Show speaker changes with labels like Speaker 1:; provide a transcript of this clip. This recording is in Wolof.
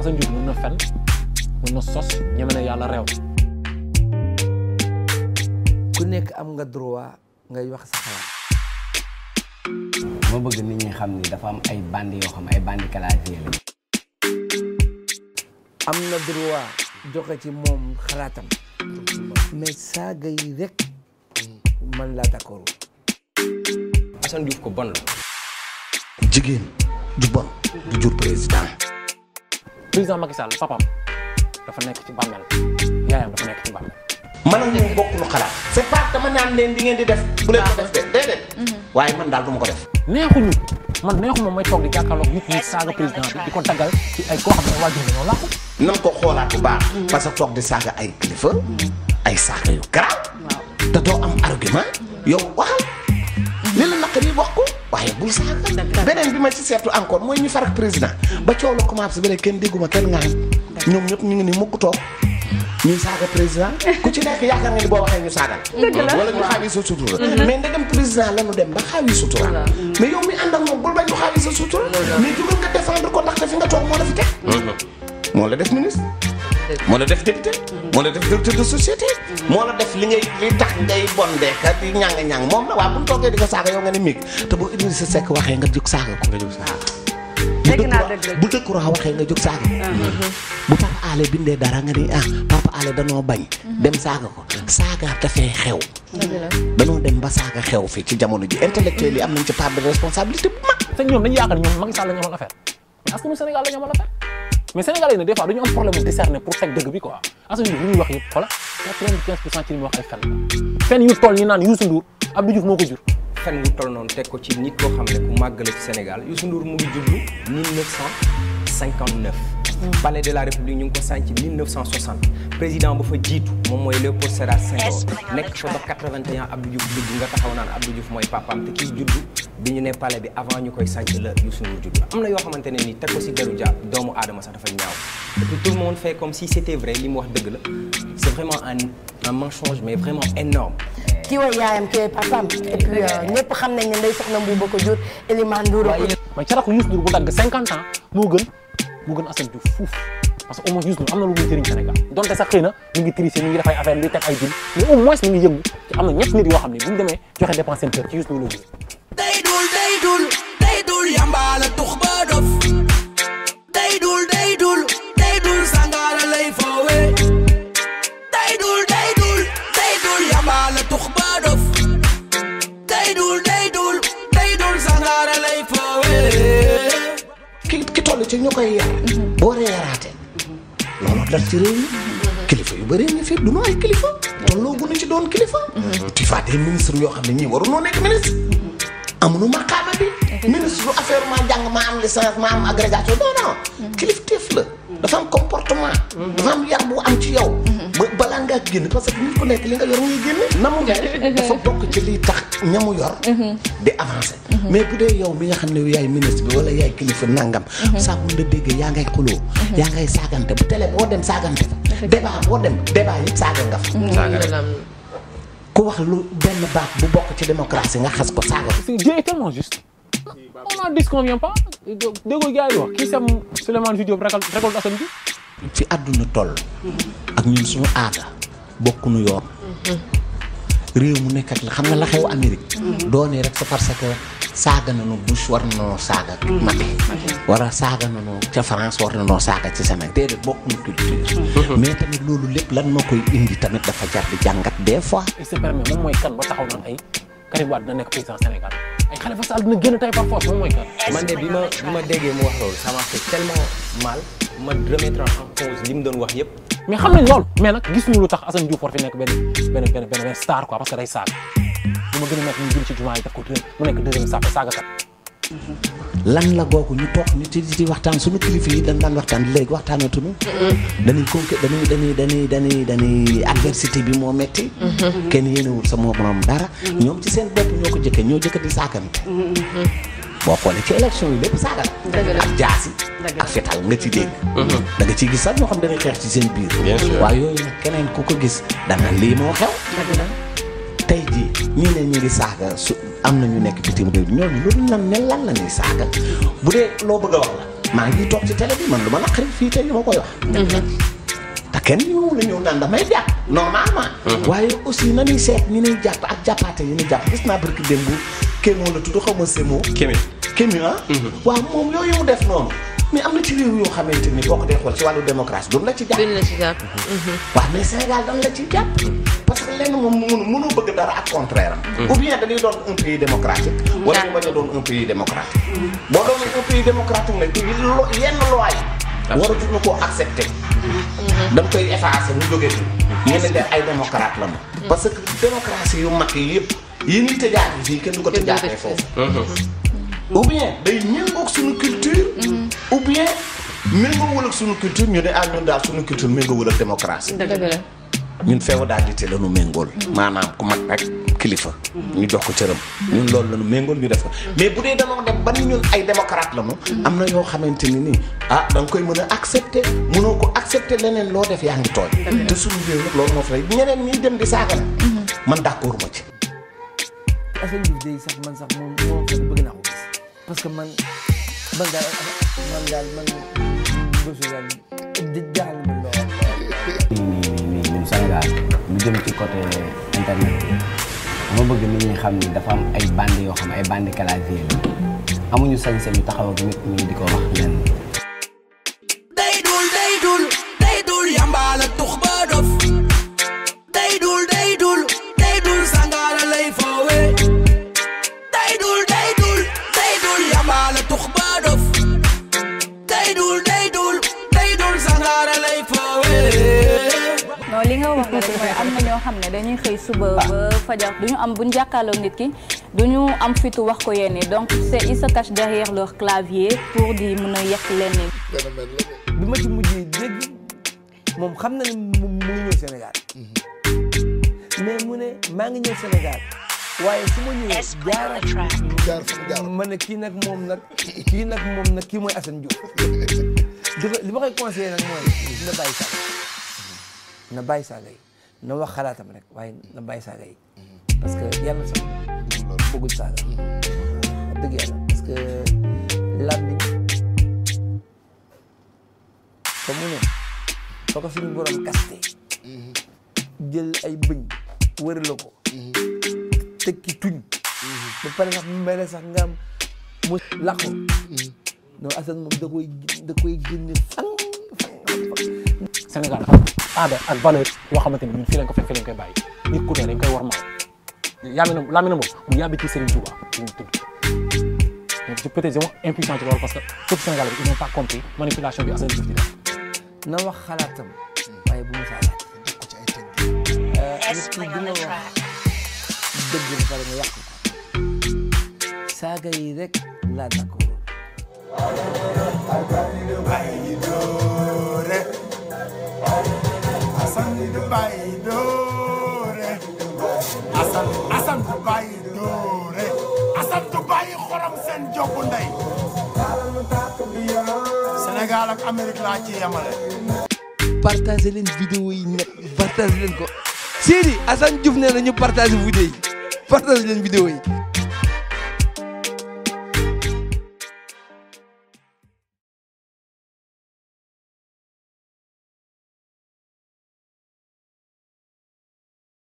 Speaker 1: Assane Diouf mën na fen mën na sos ñeme na yàlla réew.
Speaker 2: ku nekk am nga droit ngay wax sa xalaat.
Speaker 3: ma bëgg nit ñi xam ni dafa am ay bandi yoo xam ay bandi clavier la.
Speaker 2: am na droit joxe ci moom xalaatam mais saaga yi rek man laa d'accord.
Speaker 3: Assane Diouf ko bon la.
Speaker 4: jigéen ju bon du jur président.
Speaker 1: président Macky Sall papam dafa nekk ci bàmmeel yaayam dafa nekk ci bàmmeel.
Speaker 4: man ak moom bokk lu xalaat. c'est pas dama naan leen di ngeen di def. bu leen ko def de déedéet. waaye man daal du ma ko def.
Speaker 1: neexuñu man neexuma may toog di jàkkaarloog nit ñi saaga président bi di ko daggal ci ay koo xam ne waajur dañoo làqu.
Speaker 4: nan ko xoolaat bu baax. parce que toog di saaga ay kilifa. ay saaga yu garaaw. te doo am argument. yow waxal. li la naqari wax ko. waaye bul saaga. beneen bi ma ci seetlu encore mooy ñu farak président. ba coow la commencé ba léegi kenn dégguma kenn ngaan. ñoom ñëpp ñu ngi ni mukk toog. ñuy saaga président ku ci nekk yaakaar nga ni boo waxee ñu saagal. wala ñu xaawi sa sutura. mais ndegam président la ñu dem ba xaawi sutura. mais yow mi ànd ak moom bul bañ ñu xaawi sa sutura. mais jugal nga défendre ko ndaxte fi nga toog moo la fi teg. moo la def ministre. moo la def député. moo la def directeur de société. moo la def li tax ngay bondé ka di ñàng moom la waa bu ñu toogee di ko saaga yow nga ne mig te bu Idrissa Seck waxee nga jóg saaga ko. bu Decroix waxee nga jóg saaga ko. bu Papa Alé bindee dara nga ni Papa Alé danoo bañ. dem saaga ko saaga dafay xew. danoo dem ba saaga xew fii ci jamono ji intellectuel yi am nañ ci part de responsabilité bu mag.
Speaker 1: te ñoom dañuy yaakaar ñoom Macky Sall la ñu amal affaire mais askanu Sénégal la ñu amal affaire mais Sénégalais yi nag des fois dañu am problème de discerner pour teg dëgg bi quoi Assane Diouf li ñuy wax yëpp xoola 95% ci li muy wax ay fen la fen yu toll ñu naan Youssou Ndour Abdou Diouf moo ko jur.
Speaker 3: fen wu toll noonu teg ko ci nit koo xam ne ku màgg la ci Sénégal Youssou Ndour mu ngi juddu 1959. palais de la République ñu ngi ko sànc 1960 président ba fa jiitu moom mooy Léopold Sédar Senghor nekk fa ba 81 Abdou Diouf dugg nga taxaw naan Abdou Diouf mooy papaam te kii juddu bi ñu ne palais bi avant ñu koy sànc la Youssou Ndour juddu am na yoo xamante ne nii teg ko si deru doomu aadama sax dafa ñaaw et puis tout le monde fait comme si c'était vrai li mu wax dëgg la c'est vraiment un mensonge mais vraiment énorme.
Speaker 5: kii way yaayam kii way papaam et puis ñëpp xam nañ ne Ndeye Soxna Mbuuba ko jur Elimane Ndour ko jur.
Speaker 1: mais ca rakk Youssou Ndour bu dagg 50 ans moo gën Assane Diouf fuuf parce que au moins Youssou Ndour am na lu muy jëriñ Sénégal donte sax xëy na mi ngi tricher mi ngi def ay affaire luy teg ay dil mais au moins mi ngi yëngu te am na ñett nit yoo xam ne bu ñu demee joxe dépense seen kër ci Youssou Ndour la gis.
Speaker 6: day dul yambaala tux ba dof day dul sangara lay foowe day dul yambaala tux ba dof day dul sangara lay foowe
Speaker 4: ki toll ci ñu koy yar. boo waree yaraate. loolu dal ci réew mi. kilifa yu bëri ñu fi du ñu ay kilifa. tolloo gu ñu ci doon kilifa. tu vois des ministres yoo xam ne ñii waru noo nekk ministre. amuñu maqaama bi. ministre lu affaire ma jàng ma am licence ma am agrégation non. kilifteef la. dafa am comportement. dafa am yar bu am ci yow. balaa ngaa génn parce que nit ku nekk li nga yor ngay génne. na mu dafa bokk ci liy tax ñamu yor. di avancer. mais bu dee yow mi nga xam ne yaay ministre bi wala yaay kilifa nangam. saa bu la déggee yaa ngay xuloo. yaa ngay saagante bu télé boo dem saagante fa. débat boo dem débat yëpp saaga nga fa. saaga rek ku wax lu benn baat bu bokk ci démocratie nga xas ko saaga.
Speaker 1: Dieu est tellement juste. on n'en disconvient pas déggoo gars yi wax kii sam Souleymane Jules Diop récolte Assane Diouf.
Speaker 4: fi àdduna toll. ak ñun suñu aada bokkuñu yoon. réew mu nekk ak la xam nga la xew Amérique. doone rek c'est parce que saaga nañu Bush war nañoo saaga. Macky wala saaga nañu ca France war nañoo saaga ci Sénégal déedéet bokkuñu culture. mais tamit loolu lépp lan moo koy indi tamit dafa jar di jàngat des fois.
Speaker 1: il se permet moom mooy kan ba taxaw naan ay Karim Wade dina nekk président Sénégal ay Khalifa Sall dina génn tey par force moom mooy kan.
Speaker 3: man de bi ma déggee mu wax loolu ça m'a fait tellement mal ma remettre en cause li mu doon wax yëpp.
Speaker 1: mais xam nañ loolu mais nag gis ñu lu tax Assane Diouf war fi nekk benn star quoi parce que day saaga bu ma gën a nekk ñu jël ci jumaa yi def ko mu nekk deuxième saagakat.
Speaker 4: lan la googu ñu toog ñu ci waxtaan suñu kilifa yi dañ daan waxtaan léegi waxtaanatuñu. dañuy adversité bi moo metti. kenn yéenewul sa moom dara. ñoom ci seen bopp ñoo ko ñoo jëkk di saagante. boo xoolee ci élection yi lépp saagal. ak jaasi. ak fetal nga ci dégg. da nga ciy gis sax ñoo xam dañuy xeex ci seen biir. waaye yooyu nag keneen ku ko gis dana lii moo xew. tey jii ñii ne ñu ngi saaga am na ñu nekk bitim réew ñooñu loolu lan la ñuy saaga bu dee loo bëgg a wax la maa ngi toog ci télé bi man lu ma naqari fii tey li ma koy wax. te kenn ñëw la ñëw naan damay jàpp normalement. waaye aussi na ñuy seet ni ñuy jàpp ak jàppaate yi ñuy jàpp gis naa barki démb Kémo la tudd xaw ma Sémo. Kémi ah. waaw moom yooyu mu def noonu. mais am na ci réew yoo xamante ni boo ko dee xool ci wàllu démocratie duñ la ci jàpp.
Speaker 7: duñ la ci jàpp.
Speaker 4: waaw mais Sénégal dañ la ci jàpp. parce que lenn moom mënoo bëgg dara ak contraire am. ou bien dañuy doon un pays démocratique. wala ñu bañ a doon un pays démocratique. boo doon un pays démocratique nag yenn loi yi. waratuñu koo accepter. dañ koy effacer mu jógee fi. ñeneen de ay démocrate la ma. parce que démocratie yu mag yi yëpp yi ñuy tëjaatee fii kenn du ko tëjaatee foofu. ou bien day méngoog suñu culture. ou bien méngoowul ak suñu culture ñu ne ah ñun daal suñu culture méngoowul ak démocratie.
Speaker 7: dëgg la.
Speaker 4: ñun féodalité la ñu méngool. maanaam ku mag ak kilifa. ñu jox ko cëram. ñun loolu la ñu méngool ñu def ko. mais bu dee danoo dem ba ni ñun ay démocrate la ñu. am na yoo xamante ni nii ah da nga koy mën a accepter mënoo ko accepter leneen loo def yaa ngi tooñ. te suñu réew nag loolu moo fay ñeneen ñi dem di saaga la. man d'accord ma ci.
Speaker 2: Assane Diouf day sax man sax moom bëgg naa ko gis parce que man daal bésu daal di jaaxal ma lool.
Speaker 8: ñun Sénégal ñu jëm ci côté internet bi dama bëgg nit ñi xam ni dafa am ay bande yoo xam ay bande clavier la amuñu sañ-sañu taxaw ak nit ñi di ko wax lenn.
Speaker 6: day dul yamba la tux ba dof day dul sangara lay foowe day dul yamba la tux ba dof day dul sangara lay foowe.
Speaker 9: non li nga wax rek mooy am na ñoo xam ne dañuy xëy suba ba fajar duñu am buñ jàkkaarloo nit ki duñu am fitu wax ko yenn donc ils se cachent derrière leur clavier pour di mën a yekk lenn.
Speaker 2: bi ma ci mujjee dégg moom xam na ne mu ngi ñëw Sénégal mais mu ne maa ngi ñëw Sénégal waaye su ma ñëwee jaar ma ne kii nag moom nag kii mooy Assane Diouf li ma koy conseillé nag mooy na bàyyi saaga yi na wax xalaatam rek waaye na bàyyi saaga yi parce que yàlla sax bëggul saaga wax dëgg yàlla parce que làmmiñ fa mu ne fa ko suñu borom kaste jël ay bëñ wërala ko tekki tuñ ba pare sax mu mel sax nga am mu laqu non Assane moom da koy génne fan
Speaker 1: Sénégal dafa aada ak valeur yoo xamante ni ñun fii lañ ko fekk fii lañ koy bàyyi nit ku ne dañ koy war maal Lamine moom mu yàbbi ci Serigne Touba ñu tudd donc peut-être c'est impuissant ci loolu parce que tout Sénégal bi ils n'ont pas compris manipulation bi Assane Diouf di def
Speaker 2: na wax xalaatam waaye bu mu saalaat ko ci ay tënk nit ki dina wax dëgg ba pare nga yàq ko saaga yi rek laa d'accord
Speaker 10: Assane du bàyyi doore Assane du bàyyi doore Assane du bàyyi xorom seen jokku ndey Sénégal ak Amérique laa ci yemale.
Speaker 2: partagé leen vidéo yi nekk partagé leen ko Sidi Assane Diouf nee na ñu partagé vidéo yi partagé leen vidéo yi